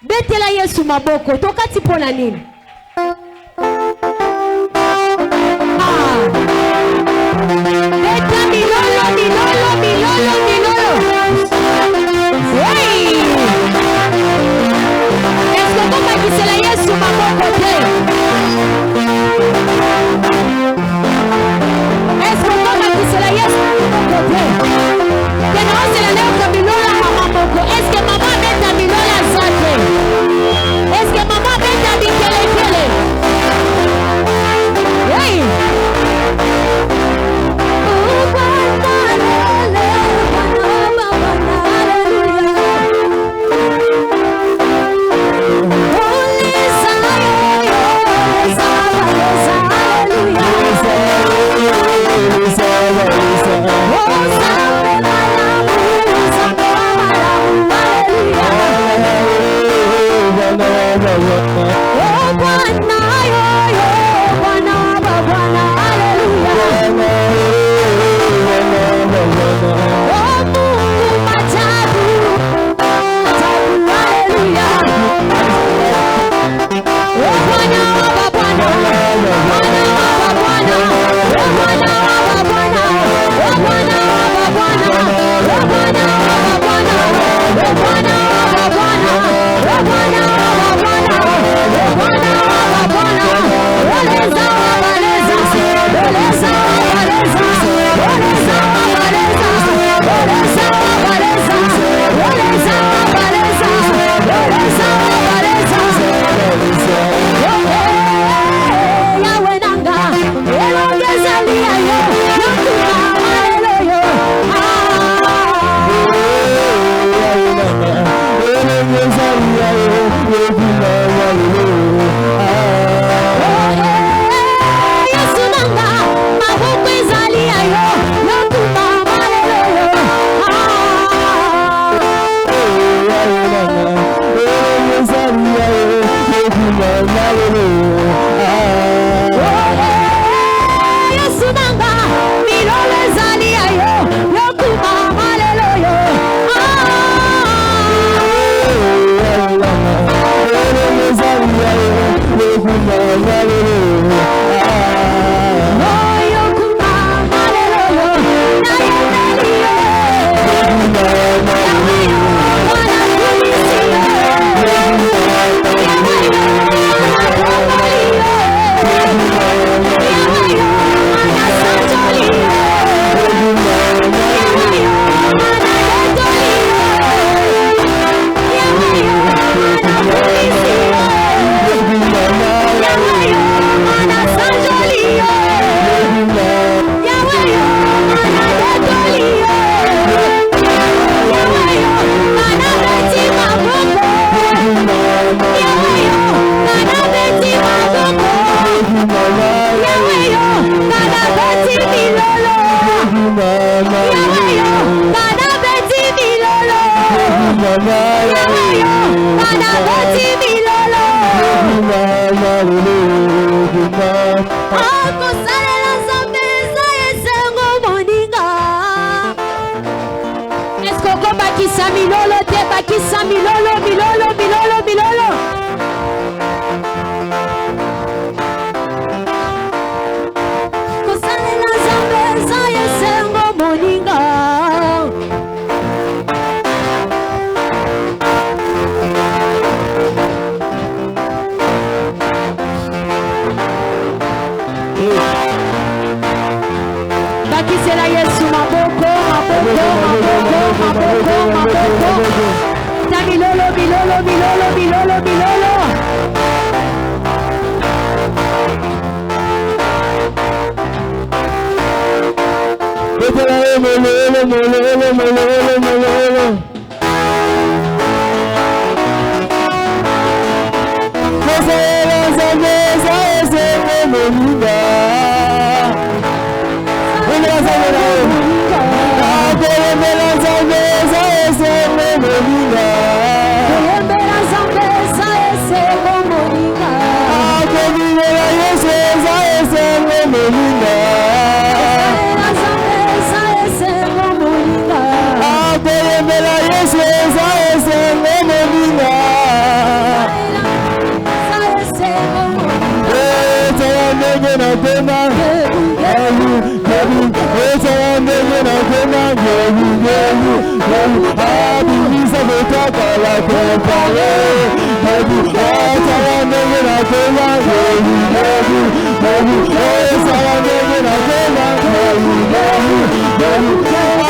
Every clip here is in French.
Betela Yesu maboko tokati pona nini? Beta milolo. Hey! Est-ce que vous bakisela Yesu maboko te? Est-ce que vous bakisela Yesu maboko te? Kena osela leo kamilolo maboko. Est-ce que maman beta milolo zate? Est-ce que maman beta bikele akosalela nzambe eza esengo moninga. Est-ce qu'on peut bakisa milolo te bakisa milolo milolo milolo milolo. Akosalela nzambe eza esengo moninga. Bakisela Yesu maboko maboko maboko maboko maboko. Ta milolo milolo milolo milolo milolo. Mololo mololo mololo mololo. Akosalela nzambe eza esengo moninga. Akoyembela nzambe eza esengo moninga. Koyembela nzambe eza esengo moninga. Akomimela Yesu eza esengo moninga. Koyembela nzambe eza esengo moninga. Akoyembela Yesu eza esengo moninga. Eza esengo moninga. Etala ndenge na pema etala ndenge na pema abimisa kotaka la kompare etala ndenge na pema etala ndenge na pema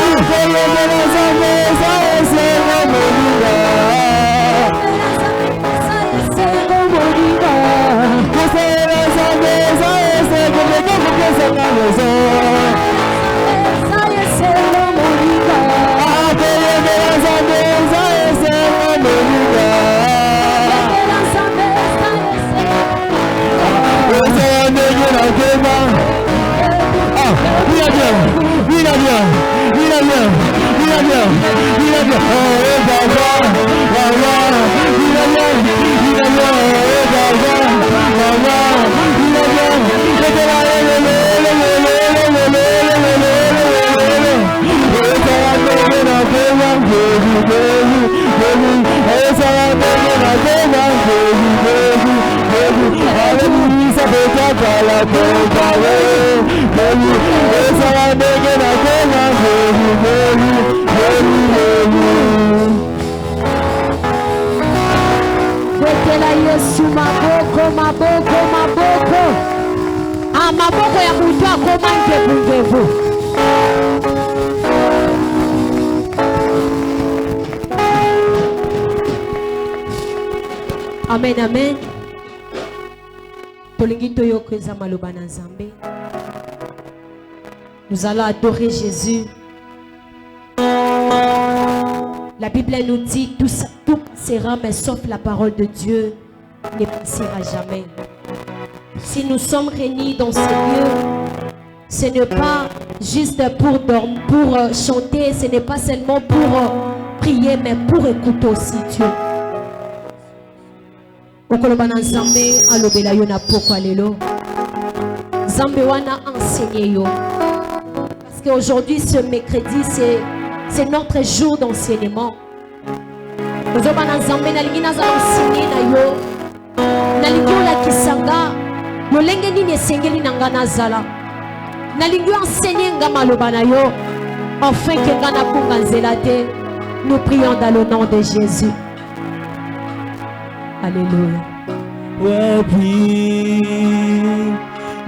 akoyembela nzambe eza esengo moninga. Akosalela nzambe eza esengo mekokopesanga mezo. Akoyembela nzambe eza esengo moninga. Etala ndenge na pema. Il a bien, il a bien, il a bien, il a bien, il a bien. Oh, Baba, Baba, il a bien, il a bien. Oh, Baba, Baba, il a bien. Etala ndenge na pema. Etala ndenge na pema. Alléluia, betaka la kompare. Etala ndenge na pema. Betela Yesu maboko maboko maboko. Maboko ya mutu akoma ngevu. Amen, amen. Nous allons adorer Jésus. La Bible nous dit tout passera, mais sauf la parole de Dieu ne passera jamais. Si nous sommes réunis dans ce lieu, ce n'est pas juste pour chanter, ce n'est pas seulement pour prier, mais pour écouter aussi Dieu. Okolobana Nzambe alobela yo na poko alelo. Nzambe wana enseigné yo. Parce qu'aujourd'hui, ce mercredi, c'est notre jour d'enseignement. Ozobana Nzambe nalingi naza enseigné na yo. Nalingi ola kisanga. Lolenge nini esengeli nanga nazala. Nalingi enseigné nga maloba na yo. Enfin que nga na kunga nzela te. Nous prions dans le nom de Jésus. Alléluia. Wapi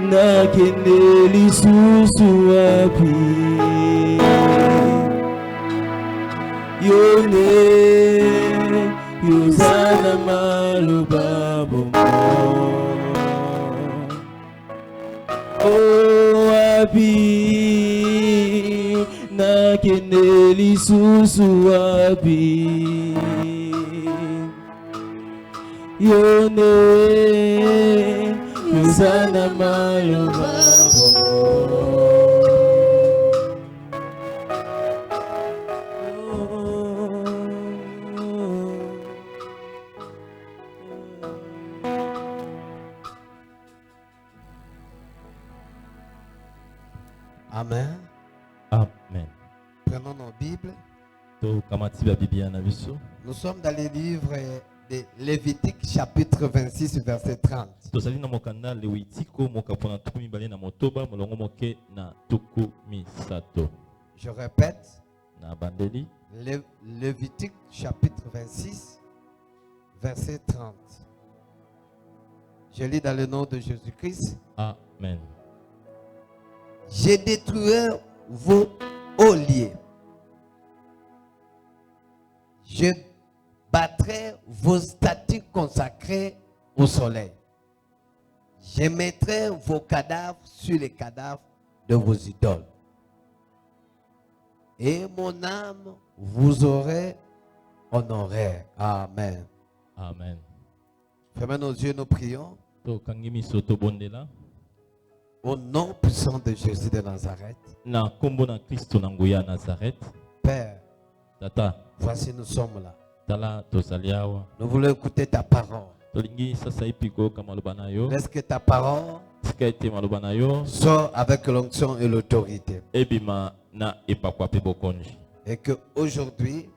nakende lisusu wapi yone yozana maloba bongo oh wapi nakende lisusu wapi yone yozana maloba Amen. Amen. Prenons nos Bibles. Nous sommes dans les livres de Lévitique chapitre 26 verset 30. Je répète. Lévitique chapitre 26 verset 30. Je lis dans le nom de Jésus-Christ. Amen. Je détruirai vos olliers. Je battrai vos statues consacrées au soleil. Je mettrai vos cadavres sur les cadavres de vos idoles. Et mon âme vous aurait honoré. Amen. Amen. Fermez nos yeux, nous prions. Au nom puissant de Jésus de Nazareth. Père, voici nous sommes là. Nous voulons écouter ta parole. Laisse que ta parole soit avec l'onction et l'autorité. Et que aujourd'hui,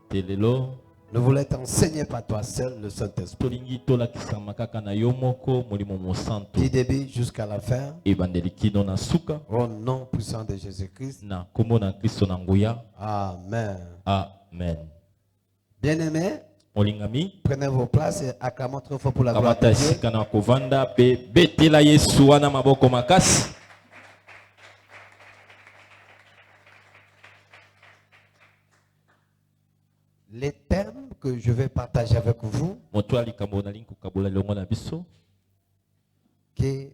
nous voulons être enseignés par toi seul, le Saint-Esprit. Du début jusqu'à la fin. Au nom puissant de Jésus-Christ. Amen. Amen. Bien-aimés, prenez vos places et acclamons trop fort pour la gloire de Dieu. Les thèmes que je vais partager avec vous, que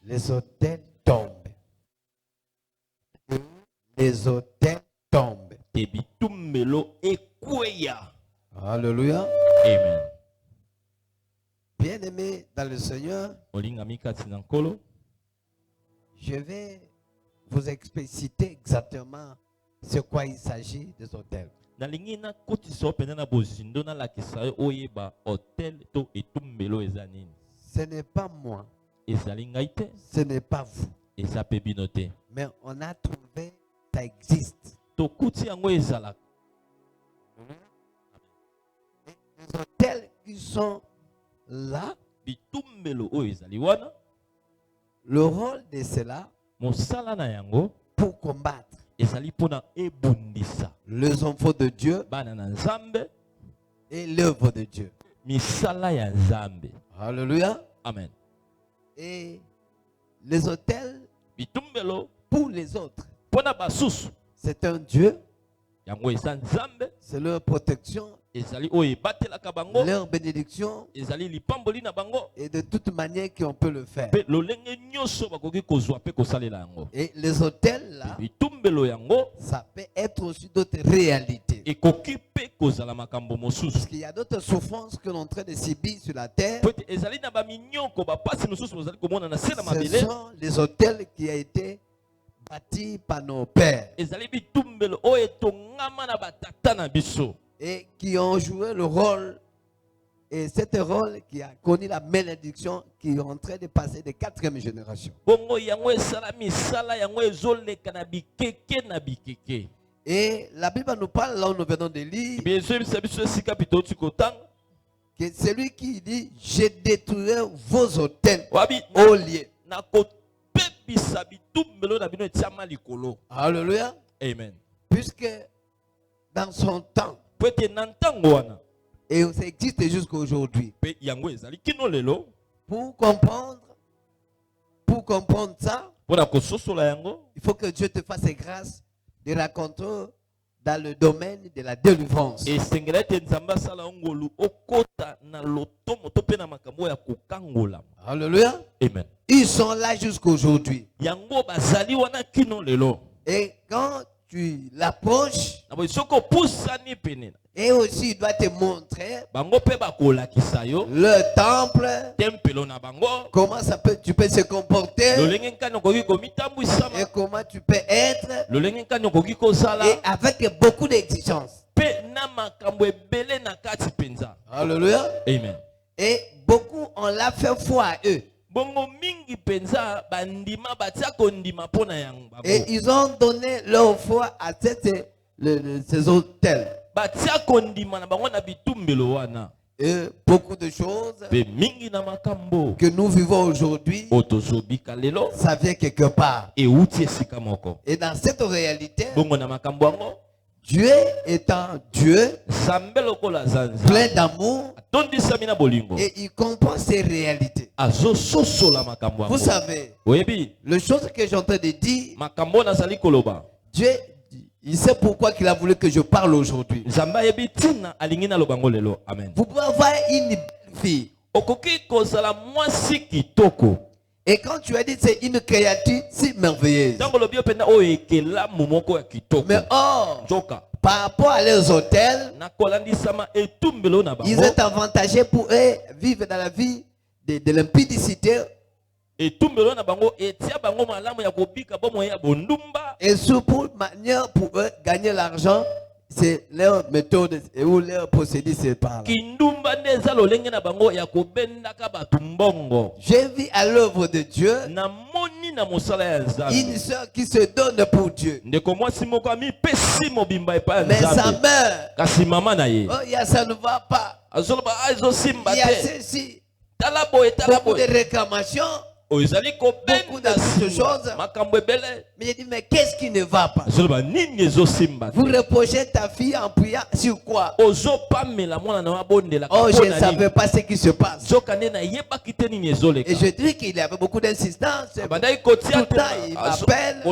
les autels tombent. Les autels tombent. Alléluia. Amen. Bien-aimés dans le Seigneur, je vais vous expliciter exactement ce quoi il s'agit des autels. Ce n'est pas moi. Ce n'est pas vous. Mais on a trouvé, ça existe. Les autels qui sont là, le rôle de cela, pour combattre les enfants de Dieu et l'œuvre de Dieu. Alléluia. Amen. Et les autels, pour les autres, c'est un Dieu, c'est leur protection, leur bénédiction, et de toute manière qu'on peut le faire. Et les autels là, ça peut être aussi d'autres réalités. Parce qu'il y a d'autres souffrances que l'on est en train de subir sur la terre. Ce sont les autels qui ont été bâtis par nos pères. Et qui ont joué le rôle. Et c'est un rôle qui a connu la malédiction qui est en train de passer de 4e génération. Et la Bible nous parle, là où nous venons de lire, que celui qui dit « Je détruirai vos autels au lieu ». Alléluia. Amen. Puisque dans son temps, et ça existe jusqu'à aujourd'hui, pour comprendre ça, il faut que Dieu te fasse grâce de raconter dans le domaine de la délivrance. Alléluia. Amen. Ils sont là jusqu'à aujourd'hui. Et quand tu l'approches, et aussi il doit te montrer le temple, comment tu peux se comporter, et comment tu peux être, et avec beaucoup d'exigences. Alléluia. Amen. Et beaucoup on l'a fait foi à eux. Et ils ont donné leur foi à ces hôtels. Et beaucoup de choses que nous vivons aujourd'hui, ça vient quelque part. Et dans cette réalité, Dieu étant Dieu, plein d'amour, et il comprend ces réalités. Vous savez, la chose que j'ai en train de dire, Dieu, il sait pourquoi il a voulu que je parle aujourd'hui. Vous pouvez avoir une fille. Et quand tu as dit c'est une créature si merveilleuse. Mais or, par rapport à leurs hôtels, ils sont avantagés pour eux vivre dans la vie de l'impudicité. Et surtout, manière pour eux gagner l'argent, c'est leur méthode et où leur procédé c'est par là. J'ai vu à l'œuvre de Dieu une soeur qui se donne pour Dieu. Mais sa mère, oh, ça ne va pas. Il y a ceci. Beaucoup de réclamations. Beaucoup de choses. Mais il dit, mais qu'est-ce qui ne va pas? Vous reprochez ta fille en priant sur quoi? Oh, je ne savais pas ce qui se passe. Et je dis qu'il y avait beaucoup d'insistance. Tout le temps, il m'appelle.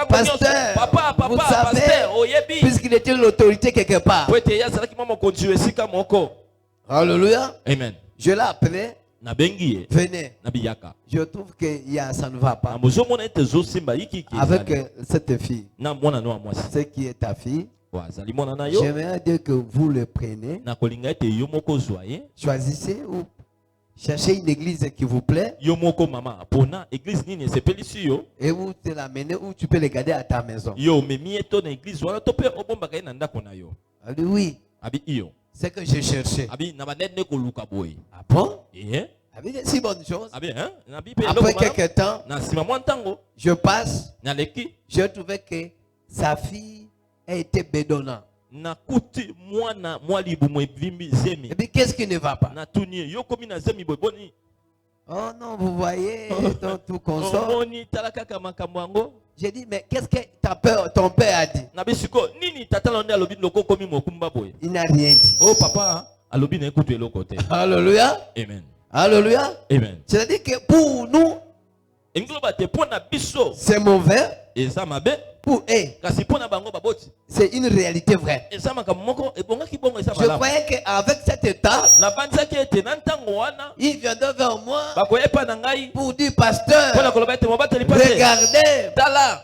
Pasteur, vous savez, puisqu'il était l'autorité quelque part. Alléluia. Amen. Je l'ai appelé. Venez. Je trouve que ça ne va pas. Avec cette fille. C'est qui est ta fille. J'aimerais dire que vous le prenez. Choisissez ou cherchez une église qui vous plaît. Et vous te l'amenez ou tu peux le garder à ta maison. Oui. C'est que je cherchais. Ah bon? C'est si bonne chose. Après quelques temps, je passe. Je trouvais que sa fille a été bédonnante. Et puis qu'est-ce qui ne va pas? Oh non, vous voyez, tout consort. J'ai dit, mais qu'est-ce que ton père a dit? Il n'a rien dit. Oh papa, alléluia. Amen. Alléluia. Amen. C'est-à-dire que pour nous, c'est mauvais. Pour eux, c'est une réalité vraie. Je croyais qu'avec cet état, il viendrait vers moi pour dire, pasteur, regardez,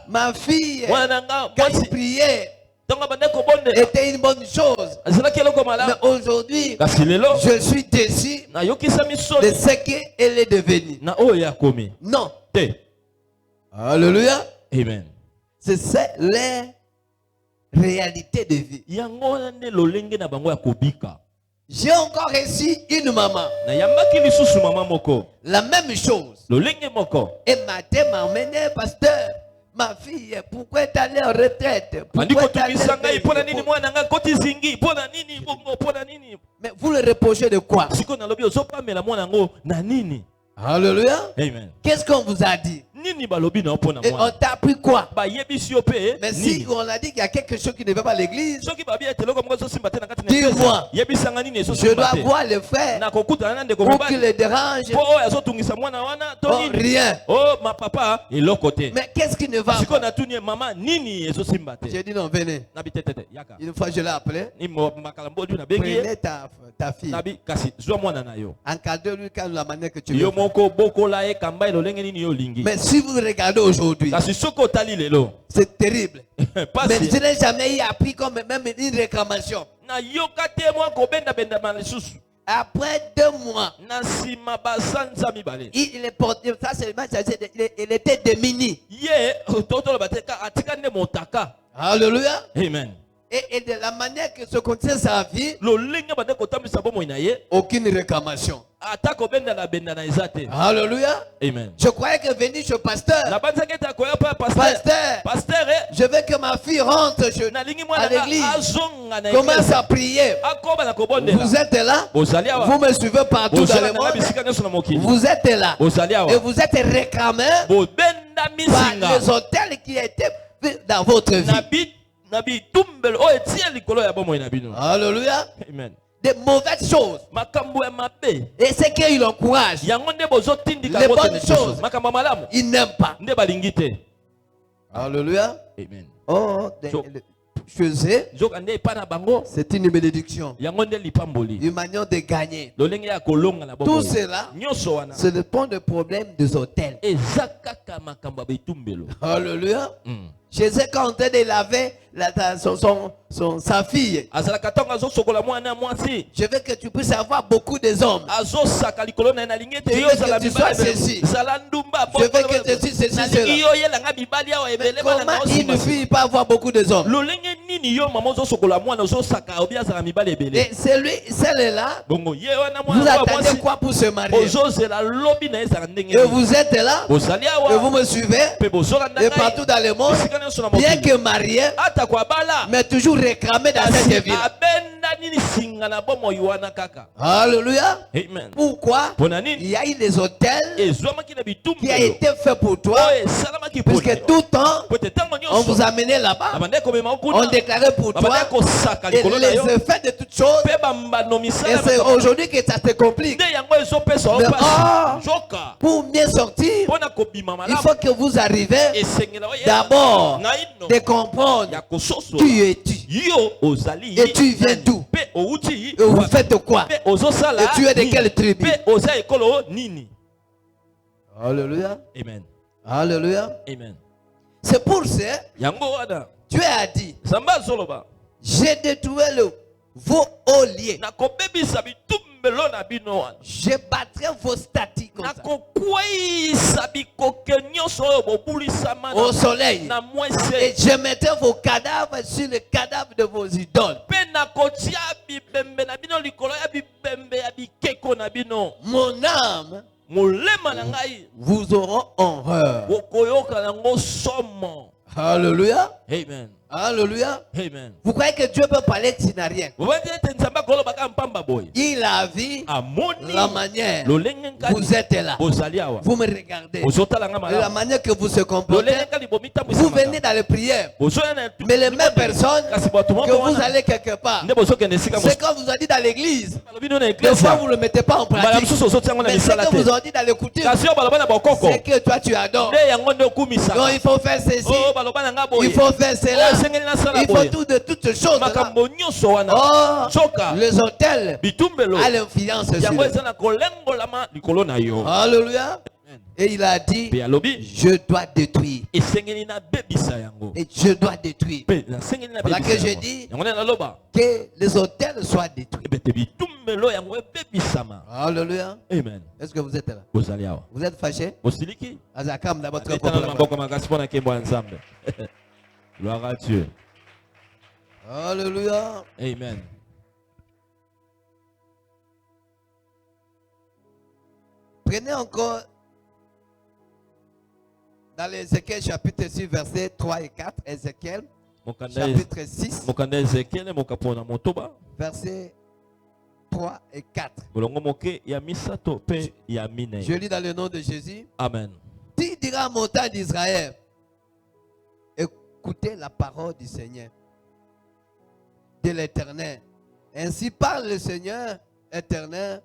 ma fille, quand il priait, était une bonne chose. Mais aujourd'hui, je suis déçu de ce qu'elle est devenue. Non. Alléluia. Amen. C'est ça les réalités de vie. J'ai encore reçu une maman. La même chose. Et matin m'a emmené, pasteur. Ma fille, pourquoi est allée en retraite? Mais vous le reprochez de quoi? Alléluia. Amen. Qu'est-ce qu'on vous a dit? Et on t'a appris quoi? Mais si on a dit qu'il y a quelque chose qui ne va pas à l'église, dis-moi, je dois voir le frère ou qu'il le dérange. Oh, rien. Mais qu'est-ce qui ne va pas? J'ai dit non, venez. Une fois je l'ai appelé. Prenez ta fille. Encadre-lui quand la manière que tu veux. Mais si vous regardez aujourd'hui, c'est terrible. Mais je n'ai jamais eu appris comme même une réclamation. Après 2 mois, il est porté, ça c'est il était démuni. Alléluia. Amen. Et de la manière que se contient sa vie, aucune réclamation. Alléluia. Amen. Je croyais que venir chez le pasteur. Pasteur, je veux que ma fille rentre à l'église. Commence à prier. Vous êtes là. Vous me suivez partout dans le monde. Vous êtes là. Et vous êtes réclamé par les hôtels qui étaient dans votre vie. Alléluia. Amen. Des mauvaises choses. Et ce qui l'encourage. Les bonnes choses. Ils n'aiment pas. Alléluia. Amen. Oh, c'est une bénédiction. Une manière de gagner. Tout cela, c'est le point de problème des hôtels. Alléluia. Jésus, quand on était de laver sa fille, je veux que tu puisses avoir beaucoup des hommes. Je veux que tu sois ceci. Je veux que tu sois ceci, cela. Mais comment une fille peut avoir beaucoup des hommes? Et celle-là, vous attendez quoi pour se marier? Et vous êtes là, et vous me suivez, et partout dans le monde, bien que marié, mais toujours réclamé dans cette ville. Alléluia. Amen. Pourquoi? Il y a eu des hôtels qui a été fait pour toi, puisque tout le temps on vous amenait là-bas, on déclarait pour toi et les effets de toutes choses, et c'est aujourd'hui que ça te complique. Mais pour mieux sortir, il faut que vous arrivez d'abord de comprendre qui es-tu et tu viens d'où et vous faites quoi et tu es de quelle tribu. Alléluia. Amen. Alléluia. Amen. C'est pour ça Dieu a dit, j'ai détruit vos olliers, je battrai vos statues comme ça au soleil, et je mettrai vos cadavres sur le cadavre de vos idoles. Mon âme vous auront horreur. Alléluia. Amen. Alléluia. Amen. Vous croyez que Dieu peut parler s'il n'a rien? Il a vu la manière vous êtes là. Vous me regardez. La manière que vous se comportez. Vous venez dans les prières. Mais les mêmes personnes que vous allez quelque part. C'est quand vous avez dit dans l'église. Des fois vous ne le mettez pas en pratique. Mais ce que vous avez dit dans les coutumes, c'est que toi tu adores. Donc il faut faire ceci. Il faut faire cela. Il faut tout de toutes ces choses là. Oh, les hôtels à l'influence sur eux. Alléluia. Et il a dit, je dois détruire. Et je dois détruire. Voilà que je dis que les hôtels soient détruits. Alléluia. Amen. Est-ce que vous êtes là? Vous êtes fâché? Azakam d'abord. Gloire à Dieu. Alléluia. Amen. Prenez encore dans l'Ézéchiel chapitre 6 versets 3 et 4. Ézéchiel chapitre 6 versets 3 et 4. Je lis dans le nom de Jésus. Amen. Tu diras à montagne d'Israël, écoutez la parole du Seigneur, de l'Éternel. Ainsi parle le Seigneur éternel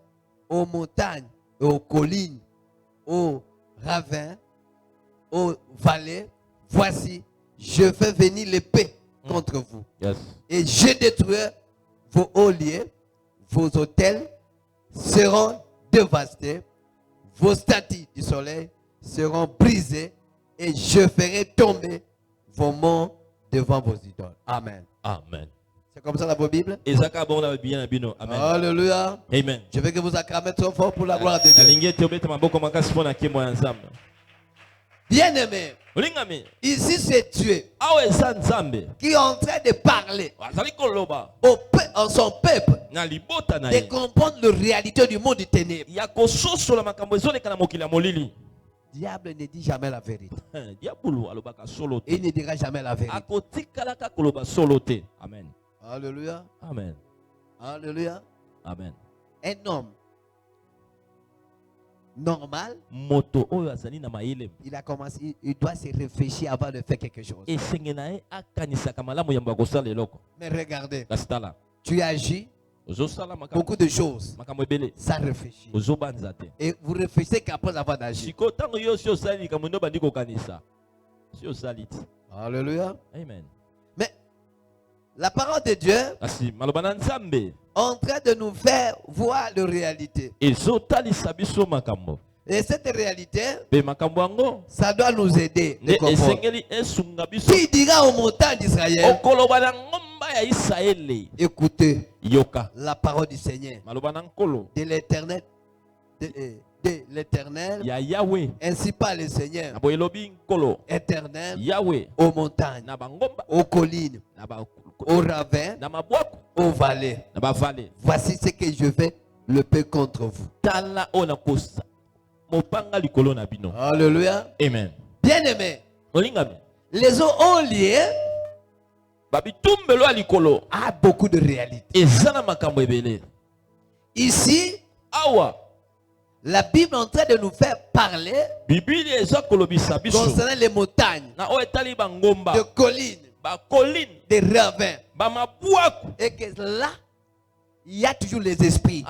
aux montagnes, et aux collines, aux ravins, aux vallées. Voici, je fais venir l'épée contre vous. Yes. Et je détruirai vos hauts lieux, vos hôtels seront dévastés, vos statues du soleil seront brisées, et je ferai tomber vos monts devant vos idoles. Amen. Amen. C'est comme ça dans vos Bibles? Amen. Alléluia. Amen. Je veux que vous acclamez trop fort pour la gloire de Dieu. Bien-aimés, Ici c'est Dieu qui est en train de parler en son peuple de comprendre la réalité du monde du ténèbre. Diable ne dit jamais la vérité. Il ne dira jamais la vérité. Amen. Alléluia. Amen. Alléluia. Amen. Un homme normal, il a commencé, il doit se réfléchir avant de faire quelque chose. Mais regardez, tu agis beaucoup de choses sans réfléchir. Et vous réfléchissez qu'après avoir agi. Alléluia. Amen. Mais la parole de Dieu est en train de nous faire voir la réalité. Et cette réalité, ça doit nous aider. Qui dira aux montagnes d'Israël, écoutez la parole du Seigneur, de l'Éternel, de l'Éternel, ainsi par le Seigneur éternel, aux montagnes, aux collines, aux ravins, aux vallées. Voici ce que je vais le paix contre vous. Alléluia. Amen. Bien aimé, les eaux ont lié à beaucoup de réalités. Ici, la Bible est en train de nous faire parler concernant les montagnes, de collines, des ravins. Et que là, il y a toujours les esprits.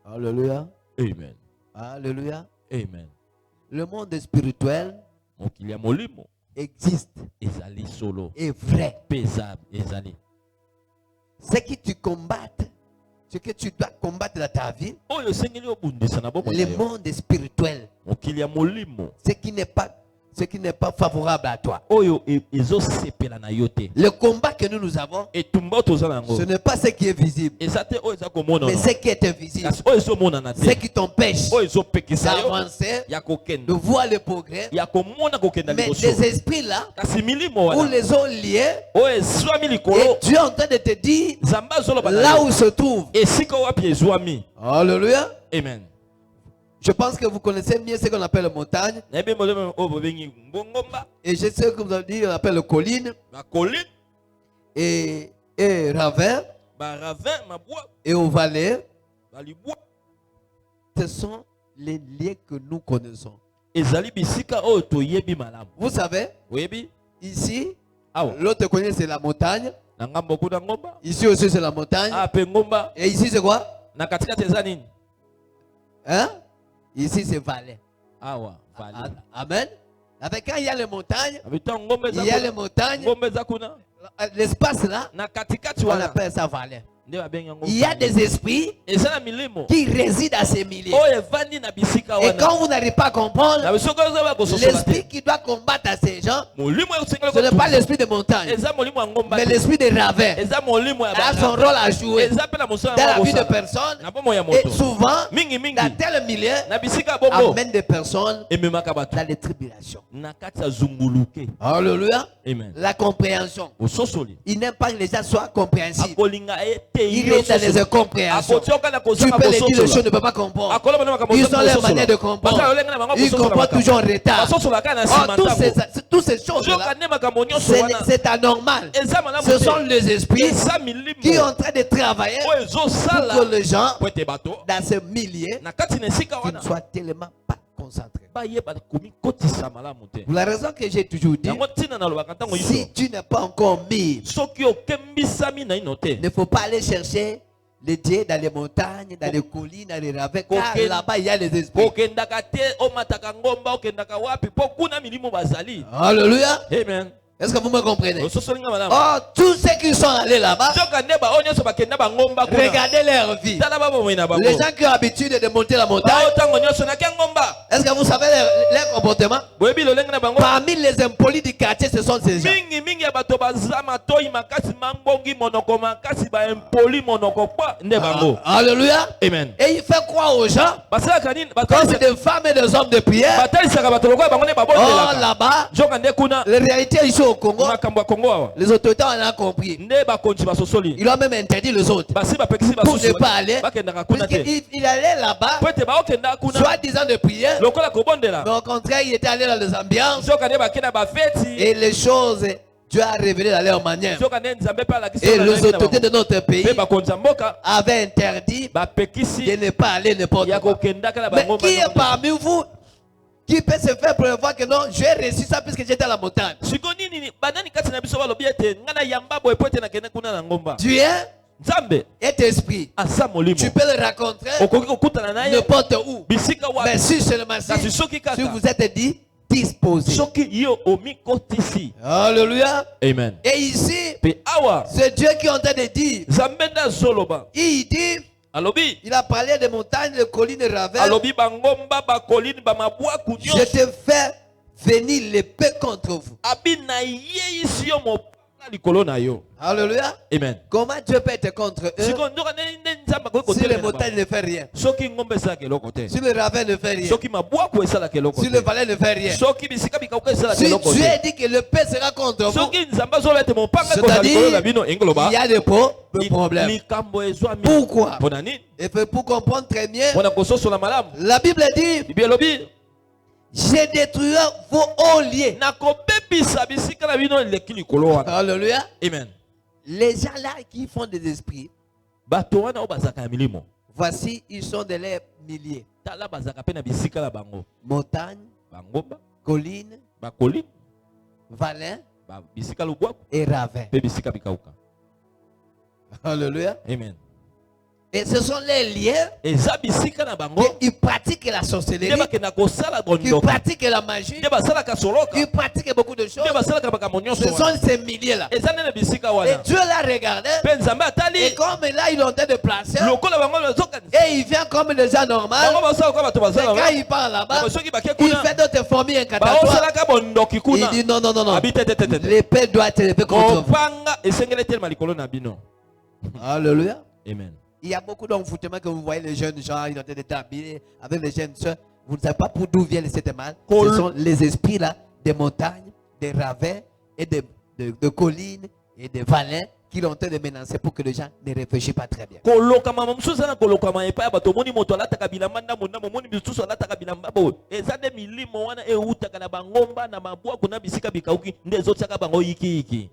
Alléluia. Amen. Alléluia. Amen. Le monde spirituel existe. Est vrai. Ce que tu combattes, ce que tu dois combattre dans ta vie, le monde spirituel, ce qui n'est pas favorable à toi. Le combat que nous avons, ce n'est pas ce qui est visible, mais ce qui est invisible, ce qui t'empêche d'avancer, de voir le progrès. Mais les esprits là, où les ont liés, et Dieu est en train de te dire là où se trouve. Alléluia. Amen. Je pense que vous connaissez mieux ce qu'on appelle la montagne. Et je sais que vous avez dit, on appelle la colline. Et ravin. Et au vallée. Ce sont les liens que nous connaissons. Vous savez, ici, l'autre connaît c'est la montagne. Ici aussi c'est la montagne. Et ici c'est quoi? Hein? Ici c'est vallée. Amen. Avec quand il y a les montagnes, il y a les montagnes. L'espace là, on appelle ça vallée. Il y a des esprits qui résident à ces milieux. Et quand vous n'arrivez pas à comprendre, l'esprit qui doit combattre à ces gens, ce n'est pas l'esprit de montagne, mais l'esprit de ravin. Il a son rôle à jouer dans la vie de personnes. Et souvent, dans tel milieu, amène des personnes dans les tribulations. Alléluia. La compréhension. Il n'aime pas que les gens soient compréhensifs. Il est dans les incompréhensions. Tu peux les dire, les choses ne peuvent pas comprendre. Ils ont leur manière de comprendre. Ils comprennent toujours en retard. Toutes ces choses-là, c'est anormal. Ce sont les esprits qui sont en train de travailler pour que les gens, dans ce milieu, qui ne soient tellement pas concentrés. La raison que j'ai toujours dit, si tu n'es pas encore mis, il ne faut pas aller chercher les dieux dans les montagnes, dans les collines, dans les ravins, car là-bas il y a les esprits. Alléluia. Amen. Est-ce que vous me comprenez? Oh, tous ceux qui sont allés là-bas, regardez leur vie. Les gens qui ont l'habitude de monter la montagne, est-ce que vous savez leur comportement? Parmi les impolis du quartier, ce sont ces gens. Alléluia. Amen. Et il fait croire aux gens comme des femmes et des hommes de prière. Oh, là-bas, la réalité ici au Congo, les autorités en ont compris. Ils ont même interdit les autres pour ne pas aller. Il allait là-bas, soi-disant de prière, mais au contraire, il était allé dans les ambiances et les choses. Dieu a révélé dans leur manière. Et les autorités de notre pays avaient interdit de ne pas aller n'importe où. Mais qui est parmi vous qui peut se faire prévoir que non, j'ai réussi ça puisque j'étais à la montagne? Dieu est esprit. Tu peux le rencontrer n'importe où. Mais si seulement si vous êtes dit disposé. Alléluia. Amen. Et ici, c'est Dieu qui est en train de dire. Il dit, il a parlé des montagnes, de collines et ravins. Je te fais venir l'épée contre vous. Alléluia. Amen. Comment Dieu peut être contre eux si les montagnes ne font rien, si le ravin ne fait rien, si le valet ne fait rien, si Dieu dit que l'épée sera contre vous, c'est-à-dire il y a des problèmes. Pourquoi? Et pour comprendre très bien, la Bible dit, je détruirai vos hauts lieux. Alléluia. Amen. Les gens là qui font des esprits, voici, ils sont de leurs milliers. Montagnes, collines, vallées et ravins. Alléluia. Amen. Et ce sont les liens qui pratiquent la sorcellerie, qui pratiquent la magie, qui pratiquent beaucoup de choses. Ce sont ces milliers-là. Et Dieu l'a regardé. Et comme là, il est en train de placer. Et il vient comme des gens normaux. Et quand il part là-bas, il fait d'autres fourmis incantatoires. Il dit non, non, non, non. L'épée doit être l'épée contre vous. Alléluia. Amen. Il y a beaucoup d'envoûtements que vous voyez les jeunes gens, ils ont été habillés avec les jeunes soeurs. Vous ne savez pas d'où viennent ces mal. Ce sont les esprits là, des montagnes, des ravins et de collines et des vallées qui l'ont été menacés pour que les gens ne réfléchissent pas très bien.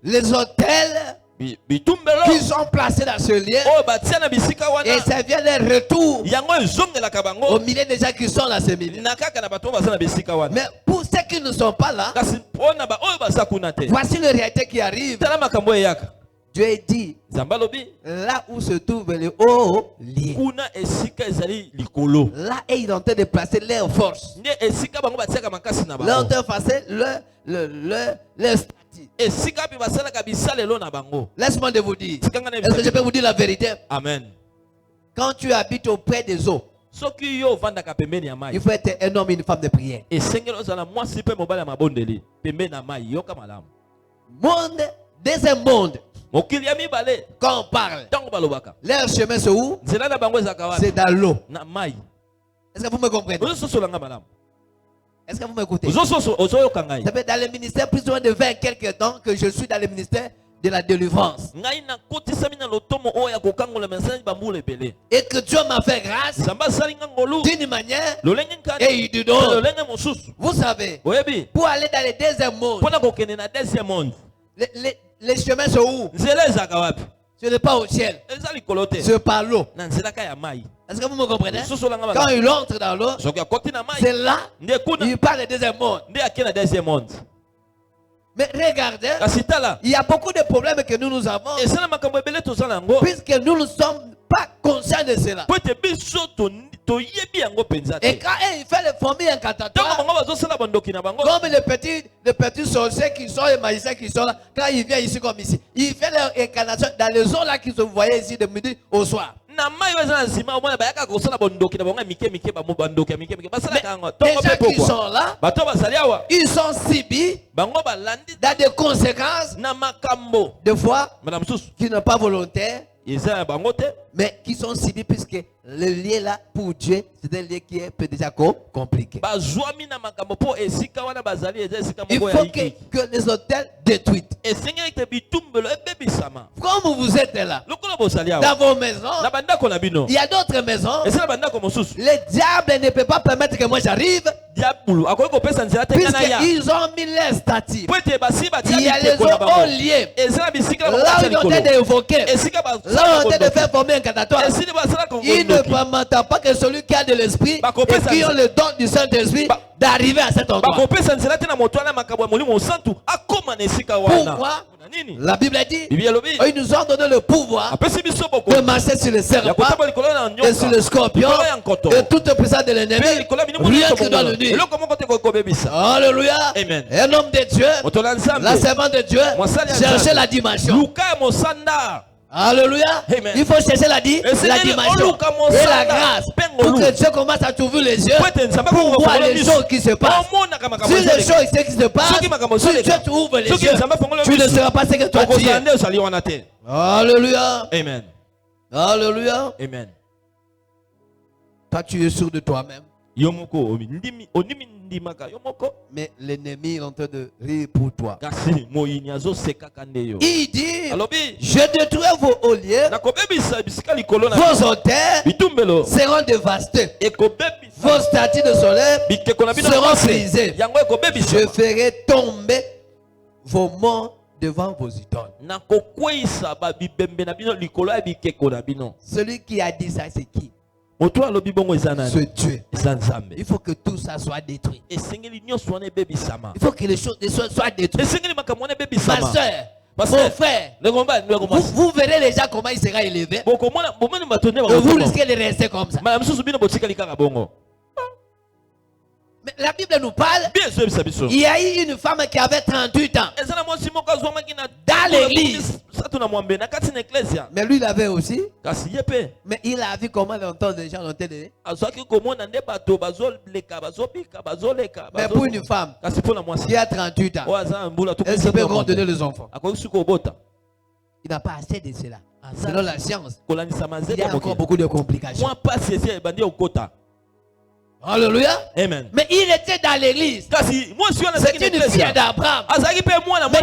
Les hôtels qui sont placés dans ce lieu, et ça vient leur retour au milieu des gens qui sont dans ce milieu. Mais pour ceux qui ne sont pas là, voici la réalité qui arrive. Dieu dit, là où se trouve le haut lieu, là et ils ont été de placer leur force, là ont été placé leur statut. Laisse-moi de vous dire, est-ce que je peux vous dire la vérité? Amen. Quand tu habites auprès des eaux, il faut être un homme et une femme de prière. Monde, deuxième monde. Quand on parle, leur chemin c'est où? C'est dans l'eau. Est-ce que vous me comprenez? Est-ce que vous m'écoutez? Ça fait dans le ministère plus ou moins de 20 quelques temps que je suis dans le ministère de la délivrance. Et que Dieu m'a fait grâce d'une manière et il dit donc. Vous savez, pour aller dans le deuxième monde, les chemins sont où? Ce n'est pas au ciel, c'est par l'eau. Est-ce que vous me comprenez? Quand il entre dans l'eau, c'est là il parle du deuxième monde. Mais regardez, il y a beaucoup de problèmes que nous avons, puisque nous ne sommes pas conscients de cela. Et quand il fait les fourmis incantatoires, comme les petits sorciers qui sont, les magiciens qui sont là, quand il vient ici comme ici, il fait les incantations dans les zones là qui se voyaient ici de midi au soir. Mais les gens qui sont là, ils sont subis dans des conséquences, des fois, qui n'ont pas volontaire, mais qui sont subis puisque le lien là pour Dieu, c'est un lien qui est déjà compliqué. Il faut que les hôtels détruisent. Comme vous êtes là, dans vos maisons, il y a d'autres maisons. Le diable ne peut pas permettre que moi j'arrive. Puisqu'ils ont mis les statues. Il y a les hauts liés. Là où ils ont été évoqués. Là où ils ont été fait former un cantatoire. Il ne permettra pas que celui qui a de l'esprit et qui a le don du Saint-Esprit d'arriver à cet endroit. Pourquoi? La Bible a dit, ils nous ont donné le pouvoir de marcher sur les serpents et sur les scorpions et toute puissance de l'ennemi. Rien que dans le nid. Alléluia. Un homme de Dieu, la servante de Dieu, cherchez la dimension. Alléluia. Il faut chercher la dimension et la grâce pour que Dieu commence à t'ouvrir les yeux pour voir les choses qui se passent. Si les choses qui se passent, si Dieu t'ouvre les yeux, tu ne seras pas ce que toi tu es. Alléluia. Amen. Alléluia. Amen. Toi tu es sûr de toi-même. Mais l'ennemi est en train de rire pour toi. Il dit, je détruis vos hauts lieux, vos autels seront dévastés, vos statues de soleil seront brisées. Je ferai tomber vos morts devant vos idoles. Celui qui a dit ça, c'est qui? Ce Dieu. Il faut que tout ça soit détruit. Il faut que les choses soient détruites. Ma soeur, mon frère, vous verrez les gens comment il sera élevé. Et vous risquez de rester comme ça. Mais la Bible nous parle. Il y a eu une femme qui avait 38 ans dans l'église. Mais lui, il avait aussi. Mais il a vu comment longtemps les gens ont été. Mais pour une femme qui a 38 ans, elle peut donner les enfants. Il n'a pas assez de cela. Selon la science, il y a encore beaucoup de complications. Alléluia. Amen. Mais il était dans l'église. C'est une fille d'Abraham. Mais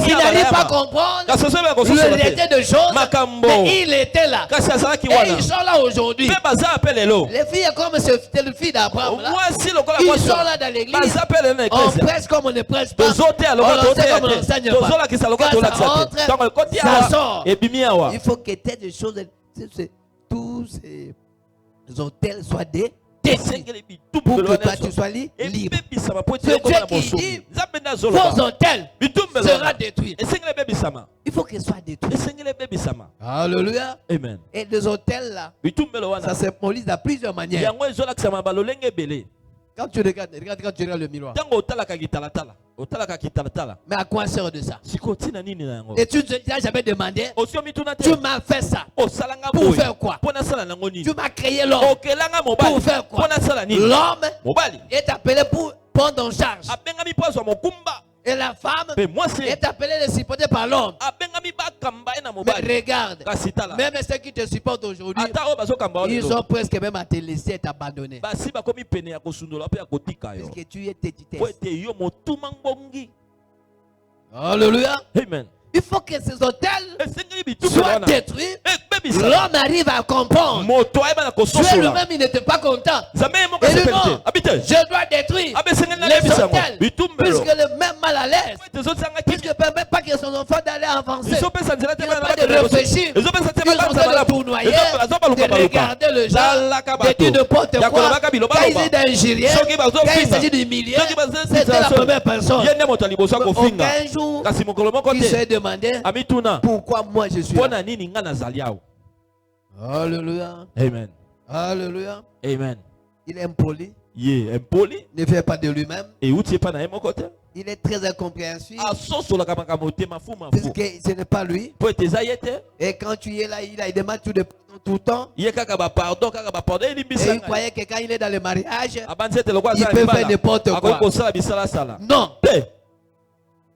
il n'arrive pas à comprendre le réalité de choses. Mais il était là. Et ils sont là aujourd'hui. Les filles comme c'était le fils d'Abraham. Ils sont là dans l'église. On presse comme on ne presse pas. On enseigne comme on n'enseigne pas. Quand ça entre, ça sort. Il faut que des choses, tous ces hôtels soient pour que toi tu sois libre. C'est Dieu qui dit vos hôtels seront détruits. Il faut qu'ils soient détruits. Alléluia. Amen. Et les hôtels là, ça se symbolise de plusieurs manières. Quand tu regardes le miroir. Mais à quoi sert de ça? Et tu n'as jamais demandé. Tu m'as fait ça. Pour faire quoi? Tu m'as créé l'homme. Pour faire quoi? L'homme est appelé pour prendre en charge. Et la femme est appelée de supporter par l'homme. Mais regarde, même ceux qui te supportent aujourd'hui, ils ont presque même à te laisser et t'abandonner. Parce que tu es têtitesse. Alléluia. Amen. Il faut que ces hôtels soient détruits. L'homme arrive à comprendre. Dieu lui-même, il n'était pas content. Et lui, non, je dois détruire les hôtels. Puisque le même mal à l'aise. Puisque ne permet pas que son enfant d'aller avancer. Il n'a pas de réfléchir. Ils ont de tournoyer, de regarder le genre, de dire n'importe quoi. Quand il s'agit d'injurier, quand il s'agit d'humilier, c'était la première personne. Aucun jour, il s'est demandé pourquoi moi je suis là. Alléluia. Amen. Alléluia. Amen. Il est impoli. Il est impoli. Ne fait pas de lui-même. Et où tu es pas dans mon côté? Il est très incompréhensible. Puisque ce n'est pas lui. Et quand tu es là, il demande tout le temps. Et il croyait que quand il est dans le mariage, il peut faire n'importe quoi. Non.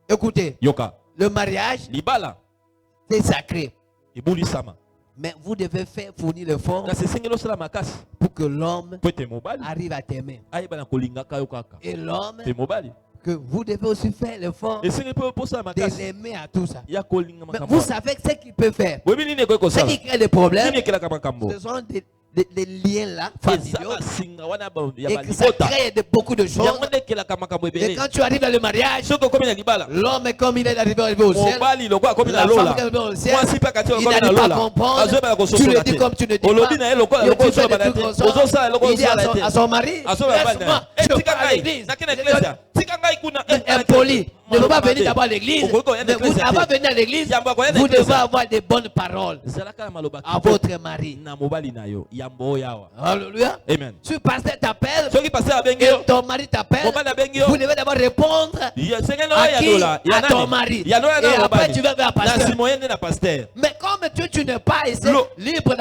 Écoutez, le mariage, c'est sacré. Mais vous devez faire fournir le fond pour que l'homme arrive à t'aimer. Et l'homme, que vous devez aussi faire l'effort de l'aimer à tout ça. Mais vous savez ce qu'il peut faire. Ce qui crée des problèmes, ce sont des liens là, familiaux, et que ça crée beaucoup de choses. Et quand tu arrives dans le mariage, l'homme, comme il est arrivé au ciel, la femme qui est arrivée au ciel, il n'arrive pas à comprendre. Tu le dis comme tu ne dis pas. Il dit à son mari, laisse-moi, je vais à l'église. Impoli. Ne veut pas venir d'abord à l'église. Mais vous, avant de venir à l'église, vous devez avoir des bonnes paroles à votre mari. Alléluia. Amen. Si le pasteur t'appelle et ton mari t'appelle, vous devez d'abord répondre à qui? À ton mari. Et après tu vas vers le pasteur. Mais comme tu n'es pas ici libre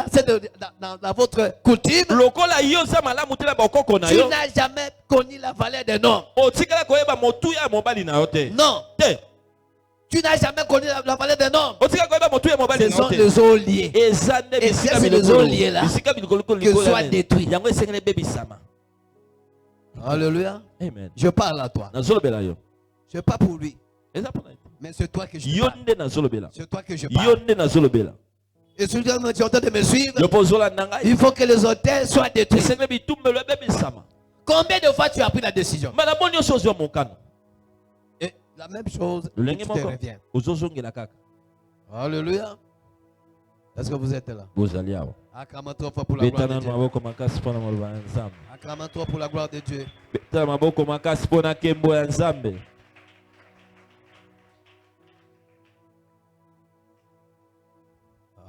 dans votre coutume, tu n'as jamais connu la valeur d'un homme. Non. Tu n'as jamais connu la valeur d'un homme. Ce sont les eaux liées. Et c'est les eaux liées là que soient détruits. Alléluia. Amen. Je parle à toi. Je parle pour lui. Mais c'est toi que je parle. C'est toi que je parle. Et si tu es en train de me suivre, il faut que les hôtels soient détruits. Combien de fois tu as pris la décision? Et la même chose, tu te reviens. Alléluia. Est-ce que vous êtes là? Acclame-toi pour la gloire de Dieu. Acclame-toi pour la gloire de Dieu.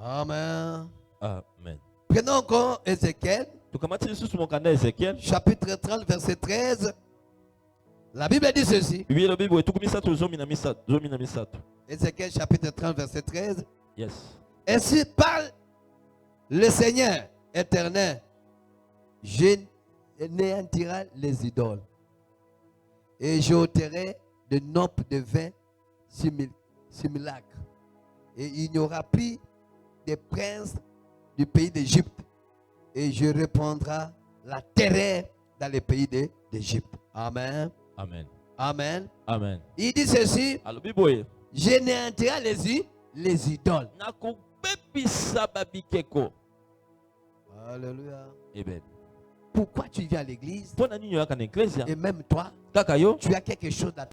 Amen. Amen. Prenons encore Ézéchiel. Chapitre 30, verset 13. La Bible dit ceci. Ézéchiel chapitre 30, verset 13. Yes. Ainsi parle le Seigneur éternel. Je néantirai les idoles. Et j'ôterai de nappes de vin simulacres. Et il n'y aura plus de princes du pays d'Égypte. Et je répandrai la terreur dans le pays d'Égypte. Amen. Amen. Amen. Amen. Il dit ceci. Je néantirai les idoles. Alléluia. Amen. Pourquoi tu viens à l'église? Et même toi, tu as quelque chose à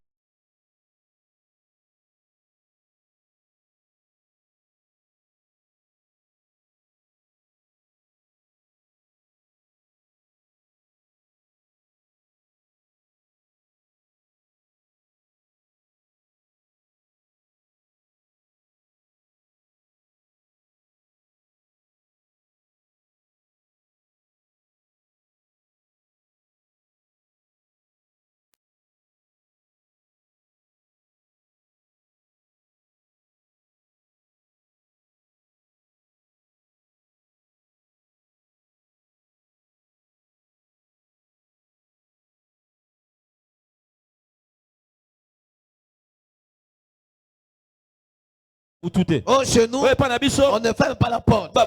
Au genou, on ne ferme pas la porte. Au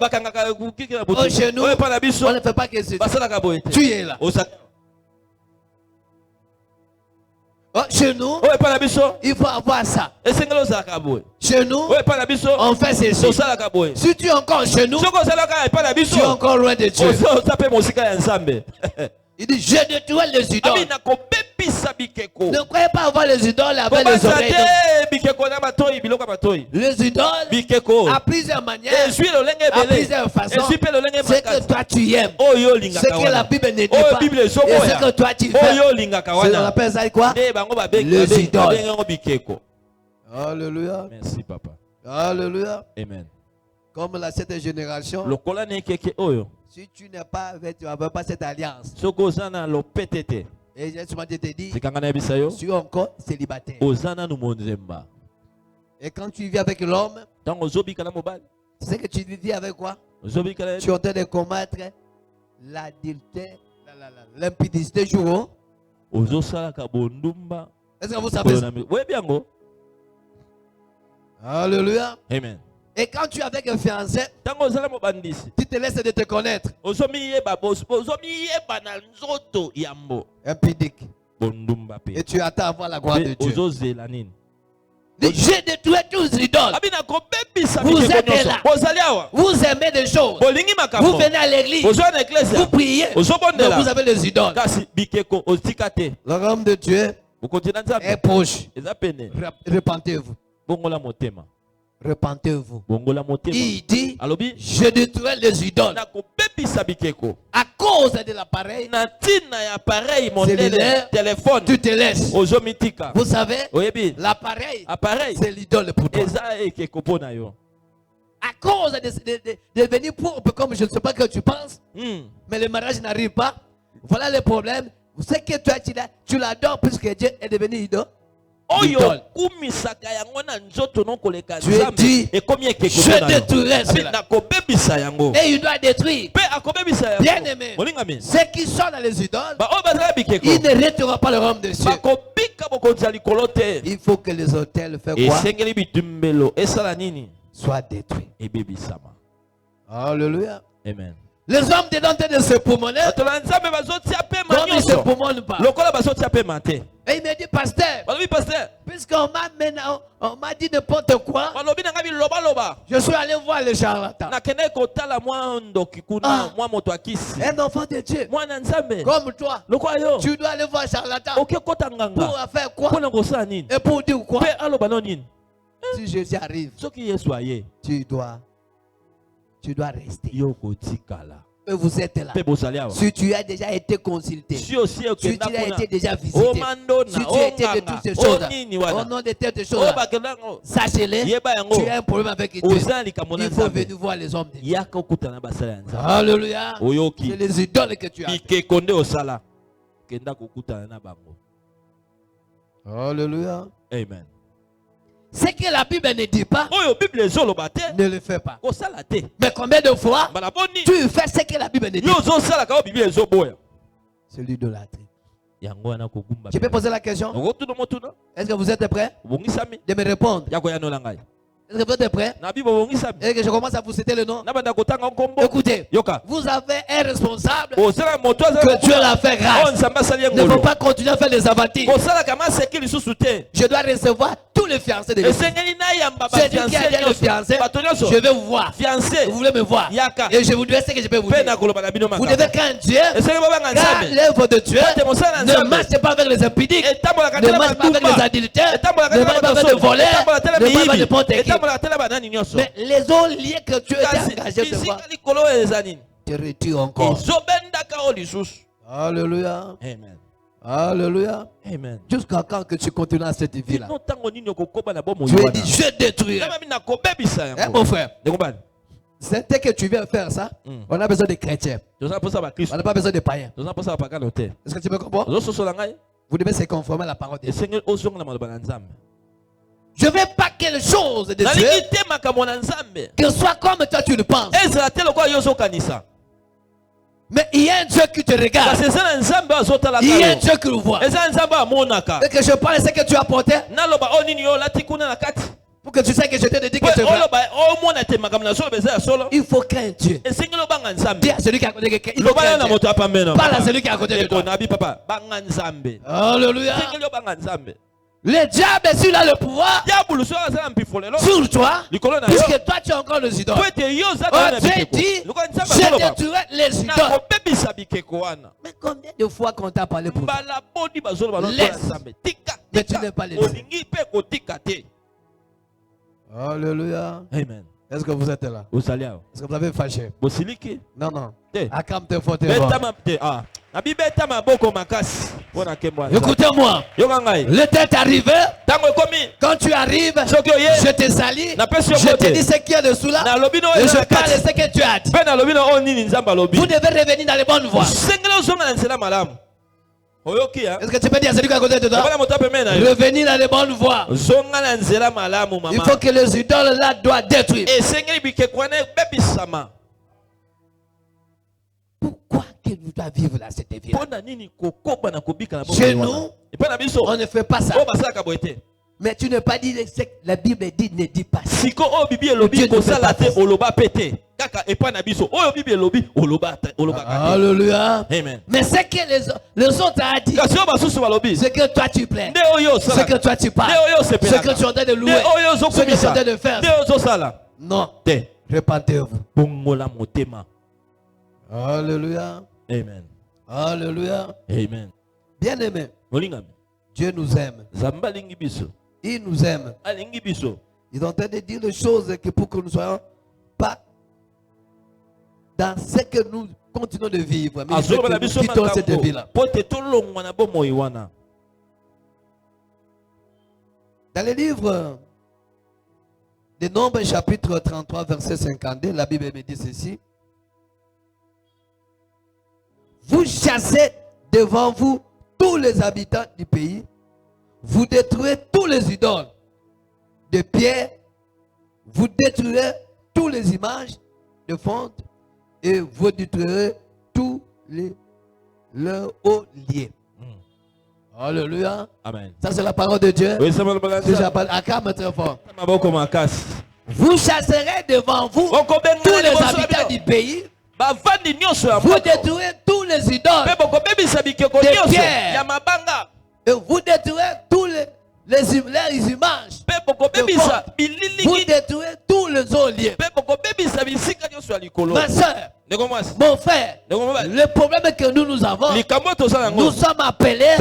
genou, on ne fait pas que c'est. Tu es là. Chez nous, il faut avoir ça. Chez nous, on fait ceci. Si tu es encore chez nous, tu es encore loin de Dieu. Il dit, je détruis les idoles. Ne croyez pas avoir les idoles avec les oreilles. Les idoles, à plusieurs manières, à plusieurs façons, c'est que toi tu aimes, ce que la Bible ne dit pas, et ce que toi tu fais. On appelle ça quoi? Les idoles. Alléluia. Merci papa. Alléluia. Amen. Comme cette génération, Si tu n'es pas avec, tu n'as pas cette alliance. Et j'ai souvent te dit, tu es encore célibataire. Et quand tu vis avec l'homme, tu sais que tu vis avec quoi? Tu es en train de combattre l'adultère, l'impudicité jour. Est-ce que vous savez ça? Oui, bien. Alléluia. Amen. Et quand tu es avec un fiancé, tu te laisses de te connaître. Impudique. Et tu attends à voir la gloire de Dieu. J'ai détruit tous les idoles. Vous êtes là. Vous aimez des choses. Vous venez à l'église. Vous priez. Mais vous avez les idoles. Le royaume de Dieu est proche. Repentez-vous. Repentez-vous. Il dit, je détruis les idoles à cause de l'appareil cellulaire, téléphone, tu te laisses. Vous savez, l'appareil, c'est l'idole pour toi. À cause de devenir pauvre, comme je ne sais pas que tu penses, mais le mariage n'arrive pas. Voilà le problème. Vous savez que toi, tu l'adores puisque Dieu est devenu idole. Tu es dit, je détruirai cela. Et il doit détruire. Bien aimé, ceux qui sont dans les idoles, ils ne retireront pas le royaume de Dieu. Il faut que les hôtels fassent quoi? Soient détruits. Alléluia. Amen. Les hommes dedans de se promener. Comme ils ne se promenent pas. Et il me dit, pasteur, puisqu'on m'a dit n'importe quoi, je suis allé voir le charlatan. Un enfant de Dieu, comme toi, tu dois aller voir le charlatan. Pour faire quoi? Et pour dire quoi? Si Jésus arrive, tu dois rester. Et vous êtes là. Si tu as déjà été consulté, si tu as été déjà visité, si tu as été de toutes ces choses, au nom de toutes ces choses, sachez-les, tu as un problème avec Dieu. Il faut venir voir les hommes de Dieu. Alléluia. C'est les idoles que tu as. Alléluia. Amen. Ce que la Bible ne dit pas, ne le fais pas. Mais combien de fois tu fais ce que la Bible ne dit pas? C'est l'idolâtrie. Tu peux poser la question? Est-ce que vous êtes prêts de me répondre? Est-ce que vous êtes prêts? Et que je commence à vous citer le nom. Écoutez, vous avez un responsable que Dieu l'a fait grâce. Ne faut pas continuer à faire les avantises. Je dois recevoir tous les fiancés de l'église. C'est Dieu qui a dit le fiancé. Je vais vous voir. Vous voulez me voir. Et je vous dirai ce que je peux vous dire. Vous devez quand Dieu, quand l'œuvre de Dieu ne marche pas avec les impudiques, ne marche pas avec les adultères, ne marche pas avec les voleurs, ne marche pas avec n'importe qui. Mais les autres liens que tu es engagé de voir, te retire encore. Alléluia. Amen. Alléluia. Amen. Jusqu'à quand que tu continues à cette vie-là? Tu es dit, je détruirai. Mon frère, c'est que tu viens faire ça. On a besoin de chrétiens. On n'a pas besoin de païens. Est-ce que tu me comprends? Vous devez se conformer à la parole de Dieu. Je ne veux pas quelque chose de Dieu que soit comme toi tu le penses. Mais il y a un Dieu qui te regarde. Il y a un Dieu qui le voit. Et que je parle de ce que tu as apporté. Pour que tu sais que je t'ai dit que tu es vrai. Il faut craindre Dieu. Dis à celui qui est à côté de quelqu'un. Il faut craindre Dieu. Parle à celui qui est à côté de toi. Alléluia. Le diable, s'il a le pouvoir sur toi, puisque toi tu as encore les idoles. Dieu dit, je détruirai les idoles. Mais combien de fois qu'on t'a parlé pour toi? Laisse. Mais tu n'es pas laissé. Alléluia. Amen. Est-ce que vous êtes là? Est-ce que vous avez fâché? Non, non. Acclame tes fortes voix. Écoutez-moi. Le temps est arrivé. Quand tu arrives, je te salue. Je te dis ce qu'il y a dessous là. Et je parle de ce que tu as dit. Vous devez revenir dans les bonnes voies. Est-ce que tu peux dire à celui qui est à côté de toi? Revenir dans les bonnes voies. Il faut que les idoles là doivent détruire. Pourquoi que nous devons vivre là cette vie là? Chez nous, on ne fait pas ça. Mais tu n'as pas dit ce que la Bible dit, ne dit pas ça. Alléluia. Amen. Mais ce que les autres ont dit, c'est que toi tu plais, ce que toi tu parles, ce que tu es en train de louer, ce que tu es en train de faire. Non. Répentez-vous. Alléluia. Amen. Alléluia. Amen. Bien-aimé, Dieu nous aime. Il nous aime. Ils sont en train de dire des choses que pour que nous ne soyons pas dans ce que nous continuons de vivre. Mais que nous quittons cette vie-là. Dans le livre des Nombres, chapitre 33, verset 52, la Bible me dit ceci. Vous chassez devant vous tous les habitants du pays. Vous détruisez tous les idoles de pierre. Vous détruirez toutes les images de fonte. Et vous détruirez tous leurs hauts lieux. Alléluia. Amen. Ça c'est la parole de Dieu. Oui, c'est la parole de Dieu. Acclame très fort. Vous chasserez devant vous tous les habitants du pays. Vous détruirez tous les idoles de pierre. Et vous détruirez tous les images de fonte. Vous détruirez tous les hauts lieux. Ma soeur, mon frère, le problème que nous avons, nous sommes appelés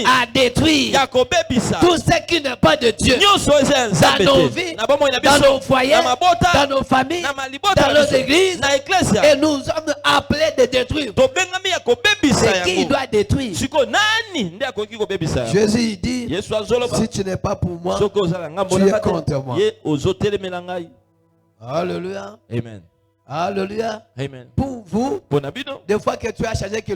à détruire tout ce qui n'est pas de Dieu dans nos vies, dans nos foyers, dans nos familles, dans nos églises. Et nous sommes appelés de détruire. C'est qui doit détruire? Jésus dit, si tu n'es pas pour moi, tu es contre moi. Alléluia. Amen. Alléluia. Amen. Pour vous, des fois que tu as changé que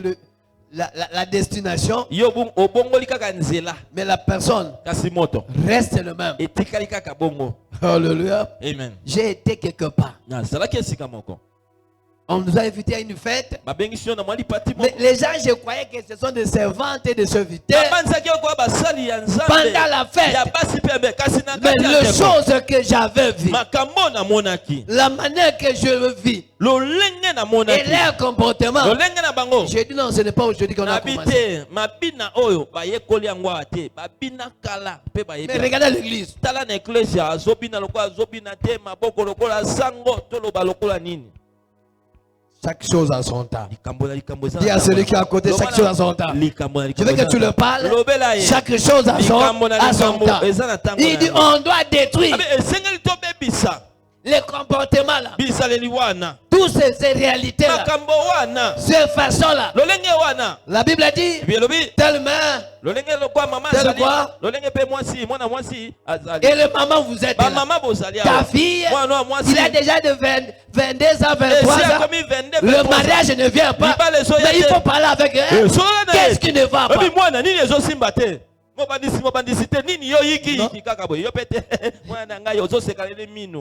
la destination, mais la personne reste le même. Alléluia. Amen. J'ai été quelque part. On nous a invités à une fête. Mais les gens, je croyais que ce sont des servantes et des serviteurs. Pendant la fête. Mais les choses que j'avais vues, la manière que je vis, et leur comportement, j'ai dit non, ce n'est pas aujourd'hui qu'on a commencé. Mais regardez l'église. Chaque chose a son temps. Dis à celui qui est à côté, chaque chose a son temps. Je veux que tu le parles. Chaque chose a son temps. Il dit on doit détruire les comportements là. Toutes ces réalités là. Ces façons là. La Bible a dit tellement. Tel quoi. Et le maman vous êtes là. Ta fille, il a déjà de 22 ans, 23 ans. Le mariage ne vient pas. Mais il faut parler avec elle. Qu'est-ce qui ne va pas?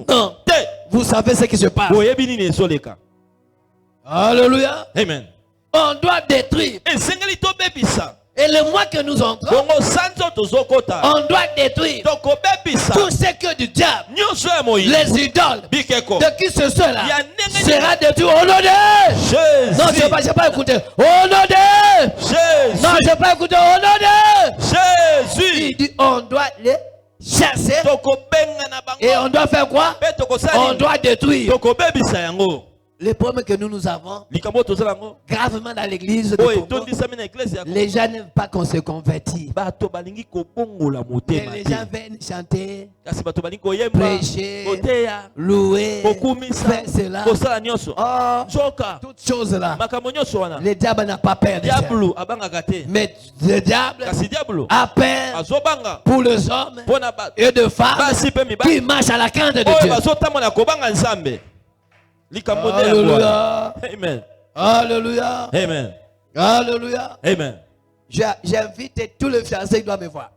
Non. Vous savez ce qui se passe. Alléluia. Amen. On doit détruire. Et le mois que nous entrons, on doit détruire tout ce que du diable, les idoles, de qui ce soit là, sera détruit au nom de Jésus. Non, je n'ai pas écouté. Au nom de Jésus. Non, je n'ai pas écouté. Au nom de Jésus. Il dit on doit les chasser. Et on doit faire quoi? On doit détruire. Les problèmes que nous avons gravement dans l'église, les gens n'aiment pas qu'on se convertisse. Et les gens viennent chanter, prêcher, louer, faire cela. Toutes choses là. Le diable n'a pas peur de ça. Mais le diable a peur pour les hommes et de femmes qui marchent à la crainte de Dieu. Alléluia. Amen. Alléluia. Amen. Alléluia. Amen. J'invite tous les fiancés qui doivent me voir.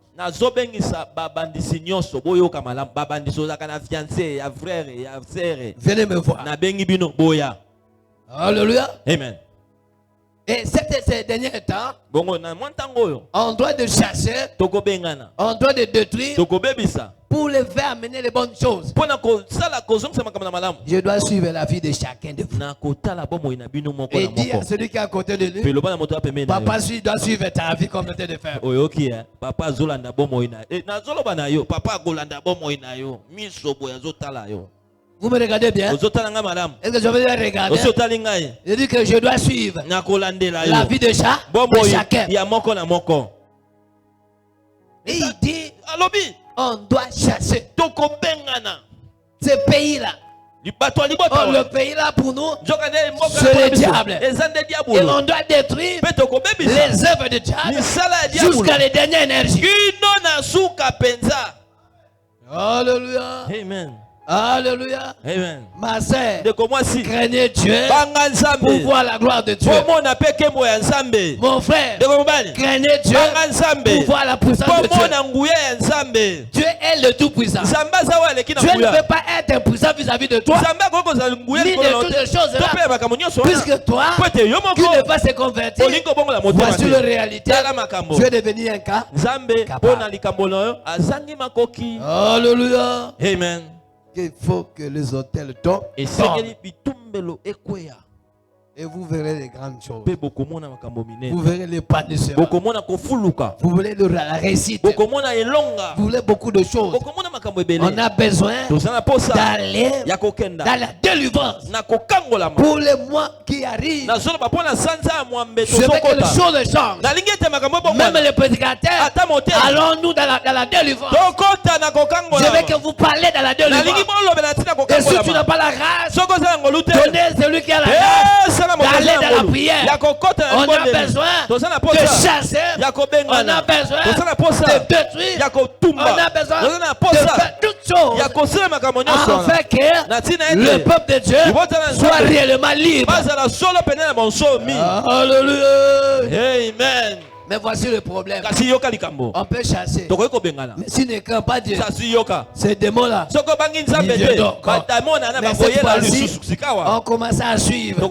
Venez me voir. Alléluia. Amen. Et ces derniers temps, on doit de chasser, on doit de détruire pour les faire amener les bonnes choses. Je dois suivre la vie de chacun de vous. Et dire à celui qui est à côté de lui, papa doit suivre ta vie comme tu de faire. Vous me regardez bien? Est-ce que je veux regarder? Je dis que je dois suivre la vie de chacun. Et il dit, on doit chasser ce pays-là. Le pays-là pour nous, c'est le diable. Et on doit détruire les œuvres du diable jusqu'à les dernières énergies. Alléluia. Amen. Alléluia. Amen. Ma sœur, craignez Dieu pour voir la gloire de Dieu. Mon frère, craignez Dieu pour voir la puissance de Dieu. Dieu est le tout-puissant. Dieu ne peut pas être impuissant vis-à-vis de toi, ni de toutes les choses là. Puisque toi, qui ne vas se convertir, voici la réalité. Dieu est devenu un cas capable. Alléluia. Amen. Il faut que les hôtels tombent. Et vous verrez les grandes choses. Vous verrez les panissements. Vous verrez la réussite. Vous voulez beaucoup de choses. On a besoin d'aller dans la délivrance pour les mois qui arrivent. Je veux que les choses changent. Même les prédicateurs, allons-nous dans la délivrance. Je veux que vous parlez dans la délivrance. Et si tu n'as pas la grâce, donnez celui qui a la grâce d'aller dans la prière. On a besoin de chasser. On a besoin de détruire. On a besoin de faire toutes choses afin que le peuple de Dieu soit réellement libre. Alléluia. Amen. Mais voici le problème. On peut chasser. Mais si ne craint pas Dieu, ces démons-là, on commence à suivre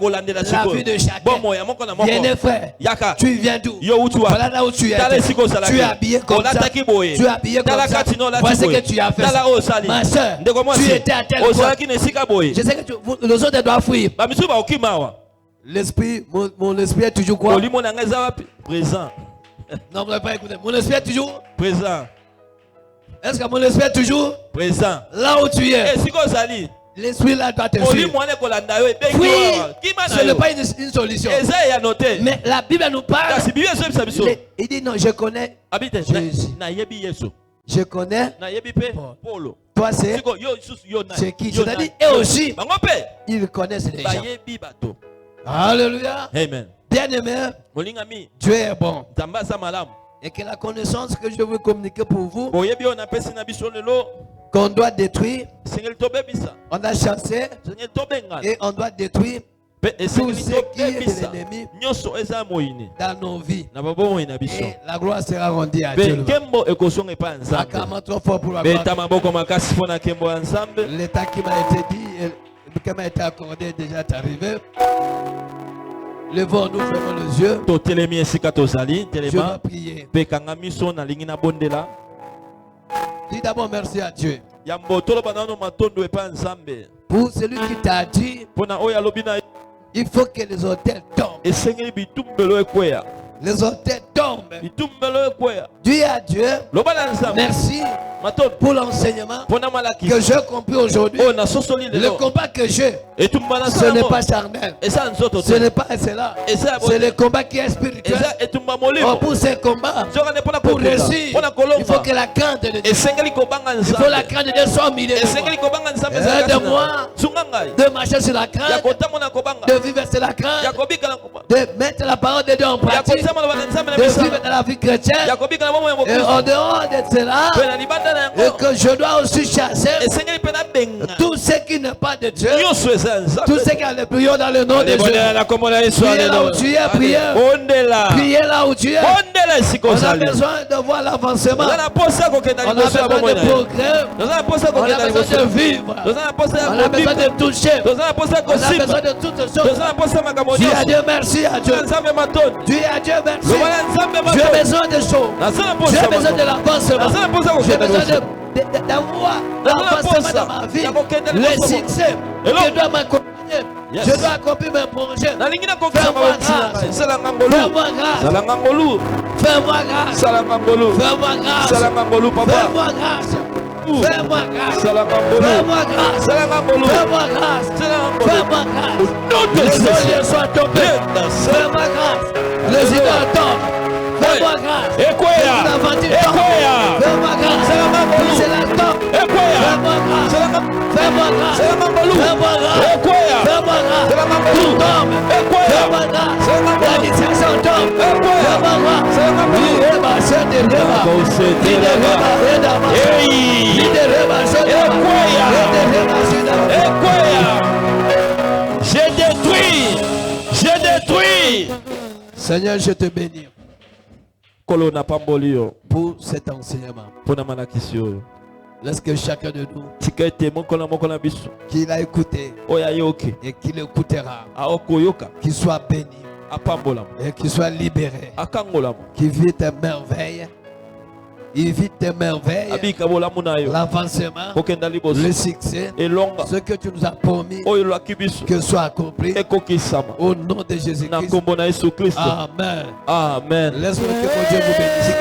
la vie de chacun. Viens frère, tu viens d'où? Voilà là où tu es. Tu es habillé comme ça. Tu es habillé comme ça. Voici que tu as fait. Ma soeur, tu étais à tel point. Je sais que les autres doivent fuir. L'esprit, mon esprit est toujours quoi? Présent. Non, vous n'avez pas écouté. Mon esprit est toujours présent. Est-ce que mon esprit est toujours présent? Là où tu es. L'esprit là doit te suivre. Oui, ce n'est pas une solution. Mais la Bible nous parle. Il dit non, je connais Jésus. Je connais Paul. Toi c'est qui? C'est-à-dire, et aussi, ils connaissent les gens. Alléluia. Amen. Bien-aimé, Dieu est bon. Et que la connaissance que je veux communiquer pour vous, qu'on doit détruire, on a chassé et on doit détruire tout ce qui est de l'ennemi dans nos vies. Et la gloire sera rendue à Dieu. Acclamons trop fort pour la gloire. L'état qui m'a été dit, qui m'a été accordé déjà est arrivé. Levons-nous, fermons les yeux. Je vais prier. Dis d'abord merci à Dieu. Pour celui qui t'a dit, il faut que les hôtels tombent. Les hôtels tombent. Dieu à Dieu, merci pour l'enseignement que j'ai compris aujourd'hui. Le combat que j'ai, ce n'est pas charnel. Ce n'est pas cela. C'est le combat qui est spirituel. Pour ces combats, pour réussir, il faut que la crainte de Dieu, il faut la crainte de Dieu soit au milieu de moi. De marcher sur la crainte, de vivre sur la crainte, de mettre la parole de Dieu en pratique, de vivre dans la vie chrétienne. Et en dehors de cela, et que je dois aussi chasser tout ce qui n'est pas de Dieu, tout ce qui a le prière dans le nom de Dieu. Priez là où tu es, priez. Priez là où tu es. On a besoin de voir l'avancement. On a besoin de progrès. On a besoin de vivre. On a besoin de toucher. On a besoin de toutes choses. Dis à Dieu merci à Dieu. Dis à Dieu merci. J'ai besoin de choses. J'ai besoin de l'avancement. J'ai besoin d'avoir l'avancement dans ma vie. Le succès que doit m'accompagner. Yes. Je dois accomplir mes projets. Fais-moi grâce. Fais-moi grâce. Fais-moi grâce. Fais-moi grâce. Fais-moi grâce. Fais-moi grâce. Fais-moi grâce. Fais-moi grâce. Fais-moi grâce. Les olieux soient tombés. Fais-moi grâce. Les idoles tombent. Fais-moi grâce. Fais-moi grâce. C'est la tombe. Fais-moi grâce. Fais-moi grâce. Fais-moi grâce. Fais-moi grâce. Tout tombe. Fais-moi grâce. La distraction tombe. Fais-moi grâce. J'ai détruit. Seigneur, je te bénis pour cet enseignement. Lorsque chacun de nous qui l'a écouté et qui l'écoutera, qu'il soit béni et qu'il soit libéré, qu'il vit tes merveilles. Il vit tes merveilles, l'avancement, le succès, ce que tu nous as promis que soit accompli au nom de Jésus-Christ. Amen. Amen. Laisse-moi que mon Dieu vous bénisse.